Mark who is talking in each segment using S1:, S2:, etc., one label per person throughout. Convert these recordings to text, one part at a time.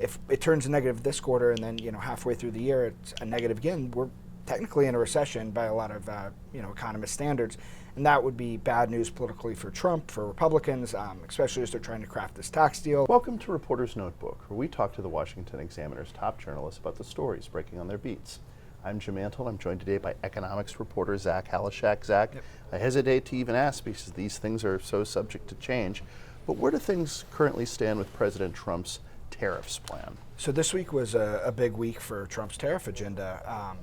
S1: if it turns negative this quarter and then halfway through the year it's a negative again, we're technically in a recession by a lot of economist standards, and that would be bad news politically for Trump, for Republicans, especially as they're trying to craft this tax deal.
S2: Welcome to Reporter's Notebook, where we talk to the Washington Examiner's top journalists about the stories breaking on their beats. I'm Jim Antle. I'm joined today by economics reporter Zach Halaschak. Zach,
S1: Yep.
S2: I hesitate to even ask because these things are so subject to change, but where do things currently stand with President Trump's tariffs plan?
S1: So this week was a big week for Trump's tariff agenda.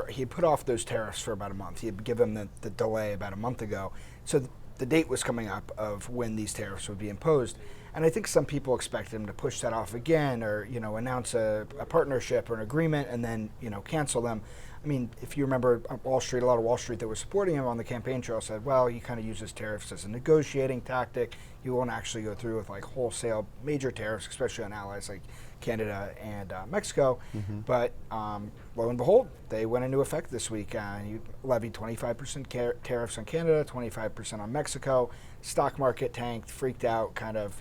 S1: He put off those tariffs for about a month. He had given them the delay about a month ago. So the date was coming up of when these tariffs would be imposed. And I think some people expected him to push that off again or, announce a partnership or an agreement and then, cancel them. I mean, if you remember Wall Street, a lot of Wall Street that was supporting him on the campaign trail said, well, he kind of uses tariffs as a negotiating tactic. You won't actually go through with like wholesale major tariffs, especially on allies like Canada and Mexico. Mm-hmm. But lo and behold, they went into effect this week. He levied 25% tariffs on Canada, 25% on Mexico. Stock market tanked, freaked out, kind of,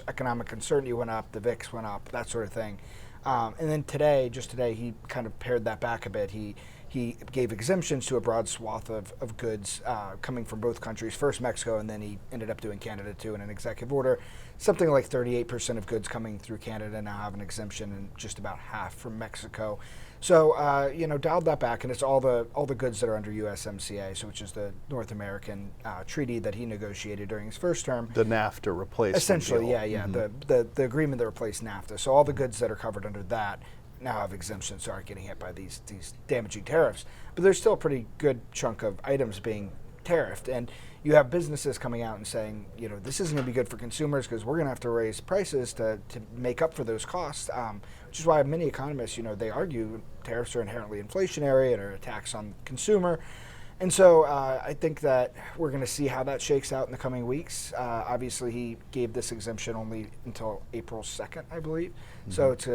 S1: economic uncertainty went up, the VIX went up, that sort of thing. And then today, he kind of pared that back a bit. He gave exemptions to a broad swath of goods coming from both countries, first Mexico, and then he ended up doing Canada too in an executive order. Something like 38% of goods coming through Canada now have an exemption and just about half from Mexico. So, dialed that back, and it's all the goods that are under USMCA, so which is the North American treaty that he negotiated during his first term.
S2: The NAFTA replacement
S1: Essentially,
S2: deal.
S1: yeah.
S2: Mm-hmm.
S1: The agreement that replaced NAFTA. So all the goods that are covered under that now have exemptions, so aren't getting hit by these damaging tariffs. But there's still a pretty good chunk of items being tariffed, and you have businesses coming out and saying, this isn't going to be good for consumers because we're going to have to raise prices to make up for those costs, which is why many economists, they argue tariffs are inherently inflationary and are a tax on the consumer. And so I think that we're going to see how that shakes out in the coming weeks. Obviously, he gave this exemption only until April 2nd, I believe. Mm-hmm. So it's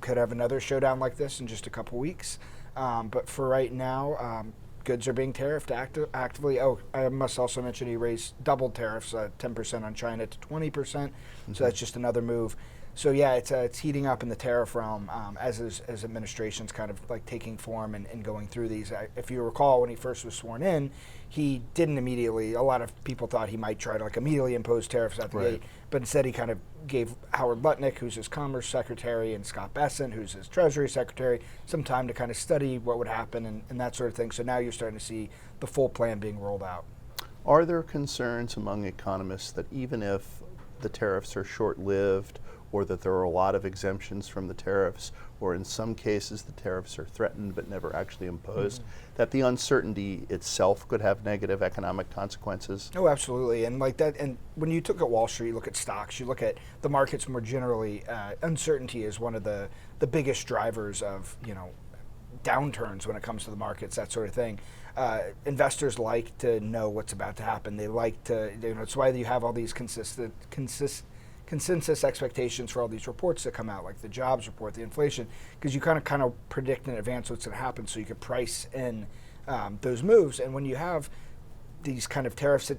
S1: could have another showdown like this in just a couple weeks. But for right now, goods are being tariffed actively. Oh, I must also mention he doubled tariffs, 10% on China to 20%. Mm-hmm. So that's just another move. So yeah, it's heating up in the tariff realm as administration's kind of like taking form and going through these. If you recall, when he first was sworn in, he didn't immediately. A lot of people thought he might try to like immediately impose tariffs at the gate, but instead he kind of gave Howard Lutnick, who's his Commerce Secretary, and Scott Bessent, who's his Treasury Secretary, some time to kind of study what would happen and that sort of thing. So now you're starting to see the full plan being rolled out.
S2: Are there concerns among economists that even if the tariffs are short-lived, or that there are a lot of exemptions from the tariffs, or in some cases the tariffs are threatened but never actually imposed, that the uncertainty itself could have negative economic consequences?
S1: Oh, absolutely. And like that, and when you look at Wall Street, you look at stocks, you look at the markets more generally, uncertainty is one of the biggest drivers of, downturns when it comes to the markets, that sort of thing. Investors like to know what's about to happen. They like to, it's why you have all these consensus expectations for all these reports that come out, like the jobs report, the inflation, because you kind of predict in advance what's going to happen, so you could price in those moves. And when you have these kind of tariffs,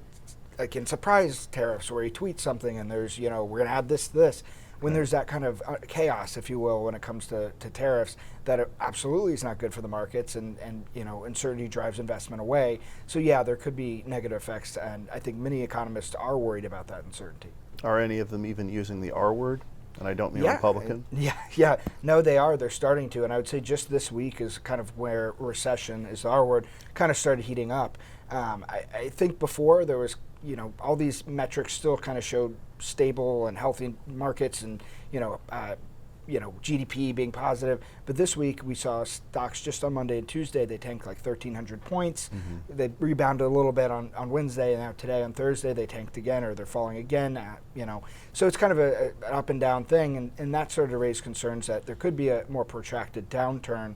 S1: like in surprise tariffs, where you tweet something and there's, we're going to add this to this, when there's that kind of chaos, if you will, when it comes to tariffs, that it absolutely is not good for the markets, and uncertainty drives investment away. So yeah, there could be negative effects, and I think many economists are worried about that uncertainty.
S2: Are any of them even using the R word? And I don't mean Republican.
S1: Yeah. No, they are. They're starting to. And I would say just this week is kind of where recession is the R word kind of started heating up. I think before there was, all these metrics still kind of showed stable and healthy markets and, GDP being positive. But this week we saw stocks just on Monday and Tuesday, they tanked like 1,300 points. Mm-hmm. They rebounded a little bit on Wednesday, and now today on Thursday they tanked again, or they're falling again. So it's kind of an up and down thing, and that sort of raised concerns that there could be a more protracted downturn.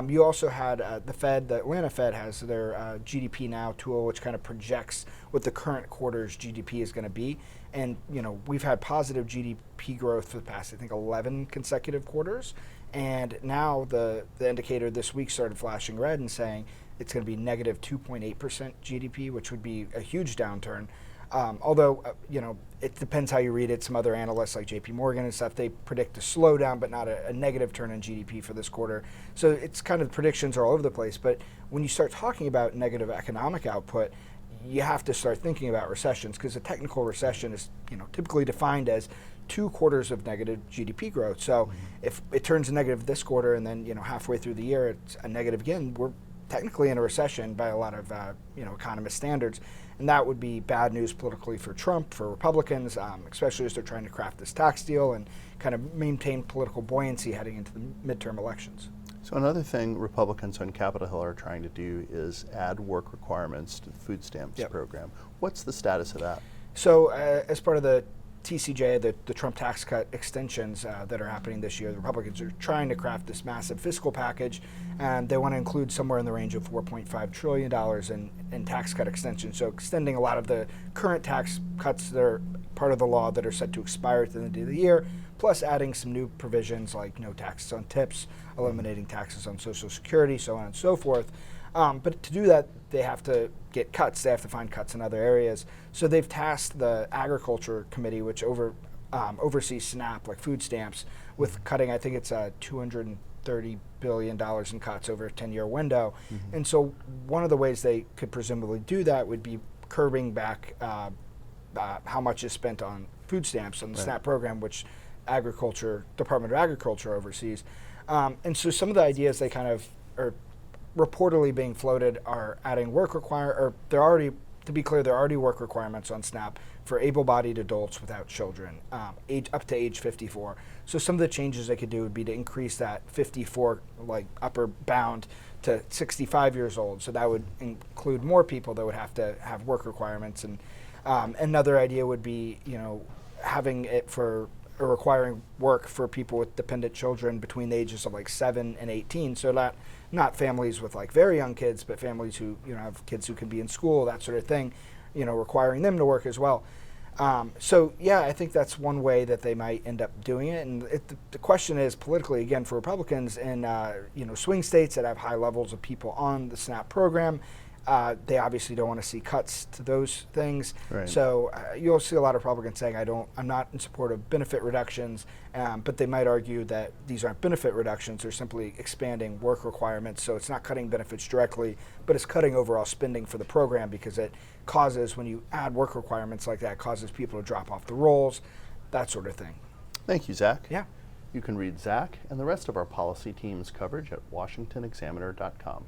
S1: You also had the Fed, the Atlanta Fed has their GDP Now tool, which kind of projects what the current quarter's GDP is going to be. And, we've had positive GDP growth for the past, I think, 11 consecutive quarters. And now the indicator this week started flashing red and saying it's going to be negative 2.8% GDP, which would be a huge downturn. Although, it depends how you read it. Some other analysts like JP Morgan and stuff, they predict a slowdown, but not a negative turn in GDP for this quarter. So it's kind of predictions are all over the place. But when you start talking about negative economic output, you have to start thinking about recessions, because a technical recession is typically defined as 2 quarters of negative GDP growth. So if it turns negative this quarter and then halfway through the year it's a negative again, we're technically in a recession by a lot of economist standards, and that would be bad news politically for Trump, for Republicans, especially as they're trying to craft this tax deal and kind of maintain political buoyancy heading into the midterm elections.
S2: So another thing Republicans on Capitol Hill are trying to do is add work requirements to the food stamps program. What's the status of that?
S1: So as part of the TCJ, the Trump tax cut extensions that are happening this year, the Republicans are trying to craft this massive fiscal package, and they want to include somewhere in the range of $4.5 trillion in tax cut extensions. So extending a lot of the current tax cuts that are part of the law that are set to expire at the end of the year, plus adding some new provisions like no taxes on tips, eliminating taxes on Social Security, so on and so forth. But to do that, they have to get cuts. They have to find cuts in other areas. So they've tasked the Agriculture Committee, which oversees SNAP, like food stamps, with cutting, I think it's $230 billion in cuts over a 10-year window. And so one of the ways they could presumably do that would be curbing back how much is spent on food stamps on the SNAP program, which Department of Agriculture oversees. And so some of the ideas they kind of are reportedly being floated are adding work there are already work requirements on SNAP for able-bodied adults without children, up to age 54. So some of the changes they could do would be to increase that 54 upper bound to 65 years old. So that would include more people that would have to have work requirements. And another idea would be, having it for or requiring work for people with dependent children between the ages of 7 and 18. So not families with very young kids, but families who have kids who can be in school, that sort of thing, requiring them to work as well. So yeah, I think that's one way that they might end up doing it. And the question is politically, again, for Republicans in swing states that have high levels of people on the SNAP program, they obviously don't want to see cuts to those things.
S2: Right.
S1: So you'll see a lot of Republicans saying, I'm not in support of benefit reductions, but they might argue that these aren't benefit reductions, they're simply expanding work requirements. So it's not cutting benefits directly, but it's cutting overall spending for the program, because it causes, when you add work requirements like that, causes people to drop off the rolls, that sort of thing.
S2: Thank you, Zach.
S1: Yeah.
S2: You can read Zach and the rest of our policy team's coverage at washingtonexaminer.com.